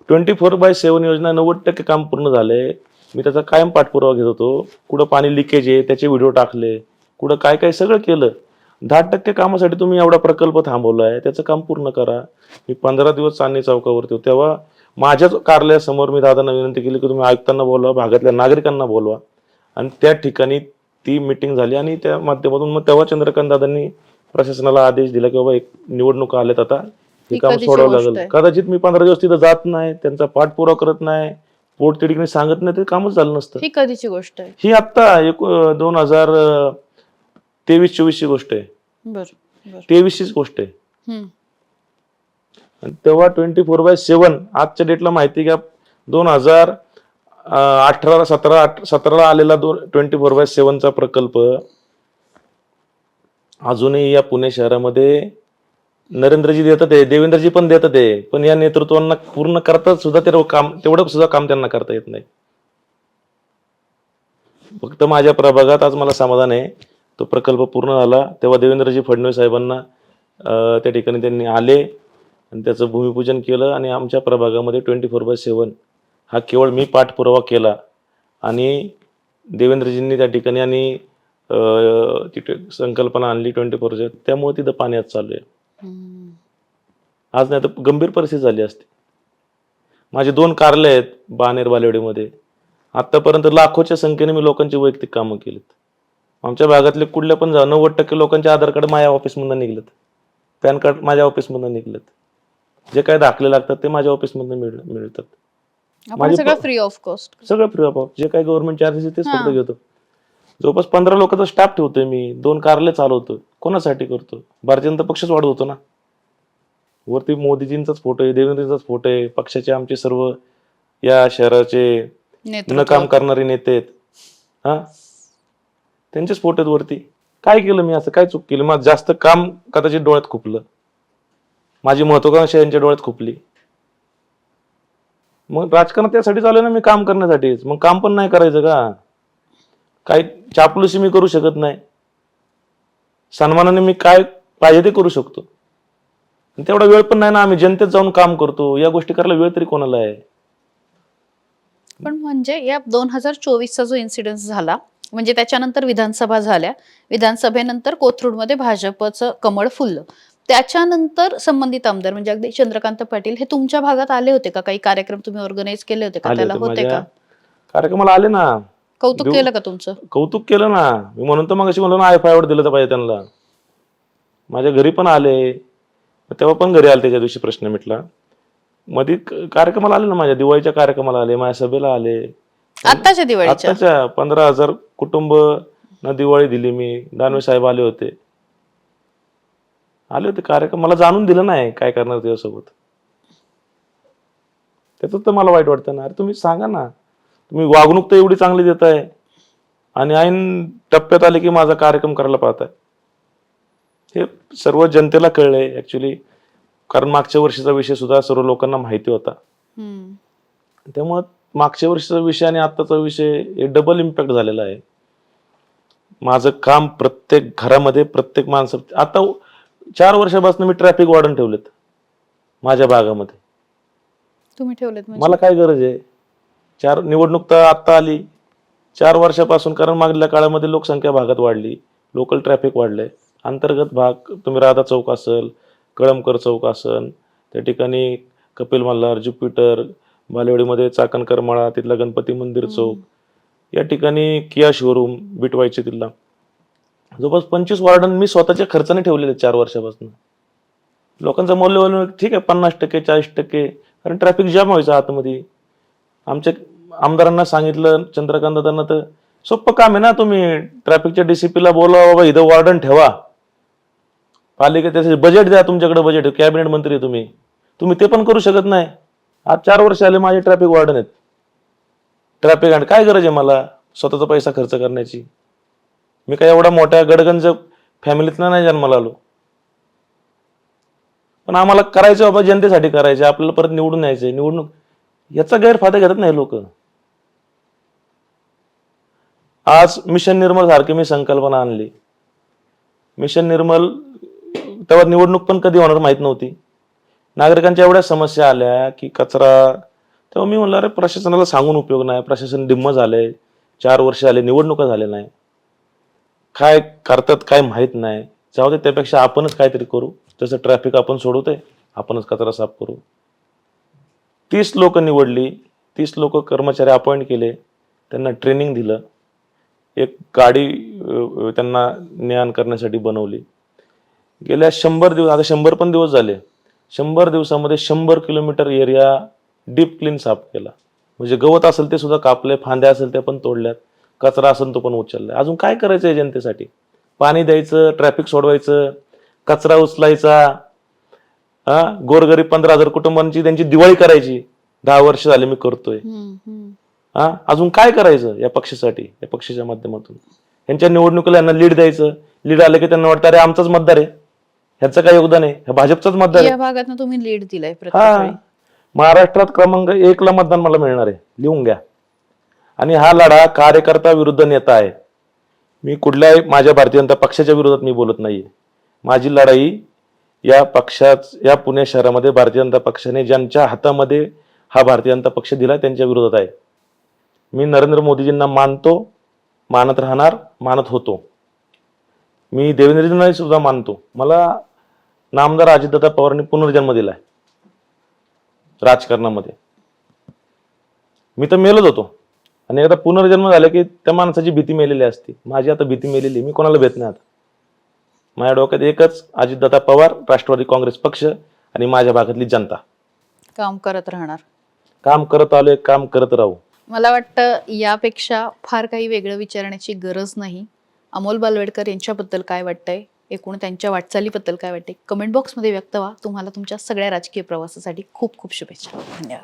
24/7 योजना 90% काम पूर्ण झाले. मी त्याचा कायम पाठपुरावा घेत होतो. कुठं पाणी लिकेज आहे त्याचे व्हिडिओ टाकले, कुठं काय काय सगळं केलं. 10% कामासाठी तुम्ही एवढा प्रकल्प थांबवलाय, त्याचं काम पूर्ण करा. मी 15 दिवस चांदणी चौकावरती होतो. तेव्हा माझ्याच कार्यालयासमोर मी दादांना विनंती केली की तुम्ही आयुक्तांना बोलवा, भागातल्या नागरिकांना बोलवा. आणि त्या ठिकाणी ती मीटिंग झाली. आणि त्या माध्यमातून मग तेव्हा चंद्रकांत दादांनी प्रशासनाला आदेश दिला की बाबा एक निवडणुका आल्यात, आता हे काम सोडावं लागेल. कदाचित मी 15 दिवस तिथं जात नाही, त्यांचा पाठपुरावा करत नाही, पोटतिडकीने सांगत नाही, ते कामच झालं नसतं. ही कधीची गोष्ट आहे? ही आत्ता 2023-24 ची गोष्ट आहे. 23च गोष्ट आहे. आणि तेव्हा 24/7 आजच्या डेटला माहिती घ्या, 2017ला आलेला 24/7 प्रकल्प अजूनही या पुणे शहरामध्ये नरेंद्रजी देतात आहे, देवेंद्रजी पण देतात आहे, पण या नेतृत्वांना पूर्ण करतात सुद्धा ते काम, तेवढं सुद्धा काम त्यांना करता येत नाही. फक्त माझ्या प्रभागात आज मला समाधान आहे, तो प्रकल्प पूर्ण झाला तेव्हा देवेंद्रजी फडणवीस साहेबांना त्या ठिकाणी त्यांनी आले आणि त्याचं भूमिपूजन केलं आणि आमच्या प्रभागामध्ये 24/7 हा केवळ मी पाठपुरावा केला आणि देवेंद्रजींनी त्या ठिकाणी आणि तिथे संकल्पना आणली 24/7, त्यामुळे तिथं पाण्यात चालू आहे. हम्म. आज नाही तर गंभीर परिस्थिती झाली असती. माझे 2 कारले आहेत बाणेर बालेवाडीमध्ये. आतापर्यंत लाखोच्या संख्येने मी लोकांची वैयक्तिक कामं केलीत. आमच्या भागातले कुठल्या पण 90% लोकांचे आधार कार्ड माझ्या ऑफिसमधून निघलेत, पॅन कार्ड माझ्या ऑफिसमधून निघलेत, जे काय दाखले लागतात ते माझ्या ऑफिसमधून मिळतात. आपण सगळं फ्री ऑफ कॉस्ट. सगळं फ्री ऑफ, जे काही गव्हर्नमेंट चार्जेस तेच फक्त हा. घेतो. जवळपास 15 लोकांचा स्टाफ ठेवतोय मी, 2 कारले चालवतो. कोणासाठी करतो? भारतीय जनता पक्षच वाढवतो ना. वरती मोदीजींचाच फोटो आहे, देवेंद्रजींचाच फोटो आहे, पक्षाचे आमचे सर्व या शहराचे न काम करणारे नेते आहेत, हा, त्यांचेच फोटो आहेत वरती. काय केलं मी, असं काय चूक केली? मग जास्त काम कदाचित डोळ्यात खुपलं, माझी महत्वाकांक्षा यांच्या डोळ्यात खुपली. मग राजकारण त्यासाठी चालू ना, मी काम करण्यासाठीच. मग काम पण नाही करायचं का? काही चापलुसी मी करू शकत नाही, सन्मानाने मी काय पाहिजे ते करू शकतो. तेवढा वेळ पण नाही ना, आम्ही जनतेत जाऊन काम करतो, या गोष्टी करायला वेळ तरी कोणाला आहे? पण म्हणजे या 2024चा जो इन्सिडेन्स झाला, म्हणजे त्याच्यानंतर विधानसभा झाल्या, विधानसभेनंतर कोथरूडमध्ये भाजपचं कमळ फुललं, त्याच्यानंतर संबंधित आमदार म्हणजे अगदी चंद्रकांत पाटील हे तुमच्या भागात आले होते का? काही कार्यक्रम तुम्ही ऑर्गनाईज केले होते का? आले त्याला होते होते माझ्या का? कार्यक्रमाला, आले ना. कौतुक केलं का तुमचं? कौतुक केलं ना. मी म्हणून तर मग अशी म्हणलं ना, IF दिलं तर पाहिजे त्यांना. माझ्या घरी पण आले, तेव्हा पण घरी आले, त्याच्या दिवशी प्रश्न मिटला. मध्ये कार्यक्रमाला आले ना, माझ्या दिवाळीच्या कार्यक्रमाला आले, माझ्या सभेला आले. आत्ताच्या दिवाळीच्या? आत्ताच्या 15,000 कुटुंब ना दिवाळी दिली मी. दानवे साहेब आले होते कार्यक्रम. मला जाणून दिलं नाही काय करणार त्याच्यासोबत. त्याचं तर मला वाईट वाटतं ना. अरे तुम्ही सांगा ना, तुम्ही वागणूक तर एवढी चांगली देताय आणि ऐन टप्प्यात आले की माझा कार्यक्रम करायला पाहताय. हे सर्व जनतेला कळलंय ऍक्च्युली, कारण मागच्या वर्षीचा विषय सुद्धा सर्व लोकांना माहिती होता. त्यामुळे मागच्या वर्षीचा विषय आणि आत्ताचा विषय हे डबल इम्पॅक्ट झालेला आहे. माझं काम प्रत्येक घरामध्ये, प्रत्येक माणसं. आता 4 वर्षापासून मी ट्रॅफिक वॉर्डन ठेवलेत माझ्या भागामध्ये. तुम्ही ठेवलेत म्हणजे? मला काय गरज आहे? निवडणूक तर आत्ता आली, 4 वर्षापासून, कारण मागल्या काळामध्ये लोकसंख्या भागात वाढली, लोकल ट्रॅफिक वाढलंय. अंतर्गत भाग, तुम्ही राधा चौक असेल, कळमकर चौक असेल, त्या ठिकाणी कपिल मल्हार, ज्युपिटर, बालेवाडीमध्ये चाकणकर मळा, तिथला गणपती मंदिर चौक, या ठिकाणी किया शोरूम, बिटवायचे तिथला, जवळपास 25 वॉर्डन मी स्वतःच्या खर्चाने ठेवलेले 4 वर्षापासून. लोकांचं मौल्यवान ठीक आहे 50%, 40%, कारण ट्रॅफिक जाम व्हायचं आतमध्ये. आमच्या आमदारांना सांगितलं, चंद्रकांत दादांना, तर सोपं काम आहे ना, तुम्ही ट्रॅफिकच्या DCPला बोला, बाबा इथं वॉर्डन ठेवा, पालिका त्याचे बजेट द्या, तुमच्याकडे बजेट, कॅबिनेट मंत्री तुम्ही ते पण करू शकत नाही. आज 4 वर्ष आले माझे ट्रॅफिक वॉर्डन आहेत. ट्रॅफिक आणि काय गरज आहे मला स्वतःचा पैसा खर्च करण्याची? मी काय एवढा मोठ्या गडगंज फॅमिलीतनं नाही जन्माला आलो, पण आम्हाला करायचं बाबा, जनतेसाठी करायचं, आपल्याला परत निवडून यायचंय. निवडणूक याचा गैरफायदा घेतात नाही लोक. आज मिशन निर्मल सारखी मी संकल्पना आणली. मिशन निर्मल, तेव्हा निवडणूक पण कधी होणार माहित नव्हती. नागरिकांच्या एवढ्या समस्या आल्या की कचरा, तेव्हा मी म्हणलं अरे प्रशासनाला सांगून उपयोग नाही, प्रशासन डिम्म झालंय, 4 वर्ष आले, निवडणुका झाल्या नाही, काय करतात काय माहित नाही. जाऊ दे, त्यापेक्षा आपणच काहीतरी करू. जसं ट्रॅफिक आपण सोडवतोय, आपणच कचरा साफ करू. 30 लोक निवडली, 30 लोक कर्मचारी अपॉइंट केले, त्यांना ट्रेनिंग दिलं, एक गाडी त्यांना ने-आण करण्यासाठी बनवली. गेल्या 100 दिवस, आता 100 पण दिवस झाले, 100 दिवसामध्ये 100 किलोमीटर एरिया डीप क्लीन साफ केला. म्हणजे गवत असेल ते सुद्धा कापले, फांद्या असेल त्या पण तोडल्यात, कचरा असेल तो पण उचललाय. अजून काय करायचं आहे जनतेसाठी? पाणी द्यायचं, ट्रॅफिक सोडवायचं, कचरा उचलायचा. गोरगरीब 15,000 कुटुंबांची त्यांची दिवाळी करायची. 10 वर्ष झाले मी करतोय. अजून काय करायचं या पक्षासाठी, या पक्षाच्या माध्यमातून? यांच्या निवडणुकीला यांना लीड द्यायचं. लीड आलं की त्यांना वाटतं अरे आमचाच मतदार आहे, ह्याचं काय योगदान आहे? हे भाजपचंच मतदार आहे. या भागात तुम्ही लीड दिलाय प्रत्येक हा, वेळी. महाराष्ट्रात क्रमांक 1ला मतदान मला मिळणार आहे, लिहून घ्या. आणि हा लढा कार्यकर्ता विरुद्ध नेता आहे. मी कुठल्याही माझ्या भारतीय जनता पक्षाच्या विरोधात मी बोलत नाहीये. माझी लढाई या या पुणे शहरामध्ये भारतीय जनता पक्षाने ज्यांच्या हातामध्ये हा भारतीय जनता पक्ष दिला त्यांच्या विरोधात आहे. मी नरेंद्र मोदीजींना मानतो, मानत राहणार, मानत होतो. मी देवेंद्रजींना सुद्धा मानतो. मला नामदार अजितदादा पवारांनी पुनर्जन्म दिलाय राजकारणामध्ये. मी तर मेलच होतो आणि एकदा पुनर्जन्म झाला की त्या माणसाची भीती मेलेली असते. माझी आता भीती मेलेली, मी कोणाला भेट नाही आता. माझ्या डोक्यात एकच, अजितदादा पवार, राष्ट्रवादी काँग्रेस पक्ष आणि माझ्या भागातली जनता. काम करत राहणार. काम करत आलोय, काम करत राहू. मला वाटतं यापेक्षा फार काही वेगळं विचारण्याची गरज नाही. अमोल बालवडकर यांच्याबद्दल काय वाटतंय, एकूण त्यांच्या वाटचालीबद्दल काय वाटतंय, कमेंट बॉक्समध्ये व्यक्त व्हा. तुम्हाला तुमच्या सगळ्या राजकीय प्रवासासाठी खूप खूप शुभेच्छा. धन्यवाद.